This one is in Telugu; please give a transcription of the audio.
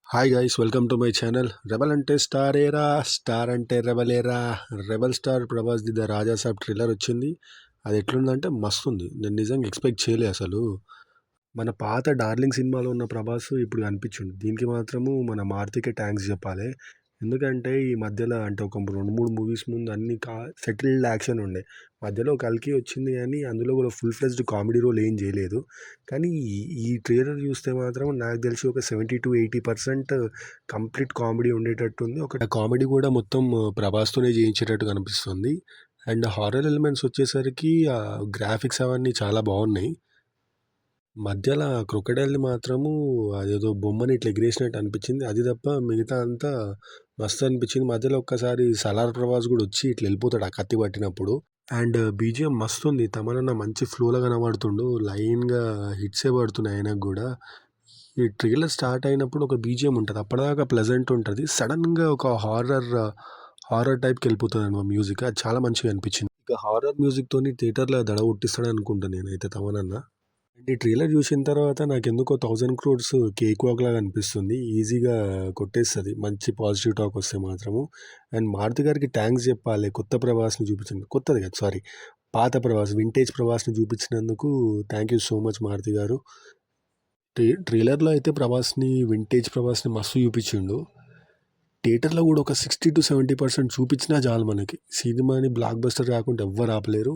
Hi guys, welcome to my channel. Rebel అంటే స్టార్ ఏరా, స్టార్ అంటే రెబల్ ఏరా. రెబల్ స్టార్ ప్రభాస్ది ద రాజా సాబ్ ట్రైలర్ వచ్చింది. అది ఎట్లుందంటే మస్తు ఉంది. నేను నిజంగా ఎక్స్పెక్ట్ చేయలే అసలు. మన పాత డార్లింగ్ సినిమాలో ఉన్న ప్రభాస్ ఇప్పుడు కనిపించిండు. దీనికి మాత్రము మన మారుతికే థ్యాంక్స్ చెప్పాలి. ఎందుకంటే ఈ మధ్యలో అంటే ఒక 2-3 మూవీస్ ముందు అన్ని సెటిల్డ్ యాక్షన్ ఉండే. మధ్యలో కల్కి వచ్చింది కానీ అందులో కూడా ఫుల్ ఫ్లెజ్డ్ కామెడీ రోల్ ఏం చేయలేదు. కానీ ఈ ట్రైలర్ చూస్తే మాత్రం నాకు తెలిసి ఒక 70-80% కంప్లీట్ కామెడీ ఉండేటట్టుంది. ఒక కామెడీ కూడా మొత్తం ప్రభాస్తోనే చేయించేటట్టు కనిపిస్తుంది. అండ్ హారర్ ఎలిమెంట్స్ వచ్చేసరికి గ్రాఫిక్స్ అవన్నీ చాలా బాగున్నాయి. మధ్యలో క్రొకడైల్‌ని మాత్రము అదేదో బొమ్మని ఇట్లా ఎగిరేసినట్టు అనిపించింది. అది తప్ప మిగతా అంతా మస్తు అనిపించింది. మధ్యలో ఒక్కసారి 'సలార్' ప్రభాస్ కూడా వచ్చి ఇట్లా వెళ్ళిపోతాడు ఆ కత్తి పట్టినప్పుడు. అండ్ బీజీఎం మస్తుంది. తమనన్న మంచి ఫ్లోలో కనబడుతుండు. లైన్‌గా హిట్సే పడుతున్నాయి ఆయనకు కూడా. ఈ ట్రైలర్ స్టార్ట్ అయినప్పుడు ఒక బీజీఎం ఉంటది. అప్పటిదాకా ప్లెజెంట్ ఉంటది. సడన్‌గా ఒక హారర్ టైప్‌కి వెళ్ళిపోతదనమాట మ్యూజిక్. అది చాలా మంచిగా అనిపించింది. ఇక హారర్ మ్యూజిక్‌తోని థియేటర్‌లో దడ పుట్టిస్తాడు అనుకుంటా నేనైతే తమనన్న. ఈ ట్రైలర్ చూసిన తర్వాత నాకెందుకో 1000 క్రోర్స్ కేక్ వాక్ లాగా అనిపిస్తుంది. ఈజీగా కొట్టేస్తది మంచి పాజిటివ్ టాక్ వస్తే మాత్రము. అండ్ మారుతి గారికి థ్యాంక్స్ చెప్పాలి. కొత్త ప్రభాస్‌ని చూపించింది. కొత్తది కాదు, సారీ, పాత ప్రభాస్, వింటేజ్ ప్రభాస్‌ని చూపించినందుకు thank you so much Maruthi గారు. ట్రైలర్‌లో అయితే వింటేజ్ ప్రభాస్‌ని మస్తు చూపించిండు. థియేటర్‌లో కూడా ఒక 60-70% చూపించినా చాలు మనకి. సినిమాని బ్లాక్ బస్టర్ కాకుండా ఎవ్వరు ఆపలేరు.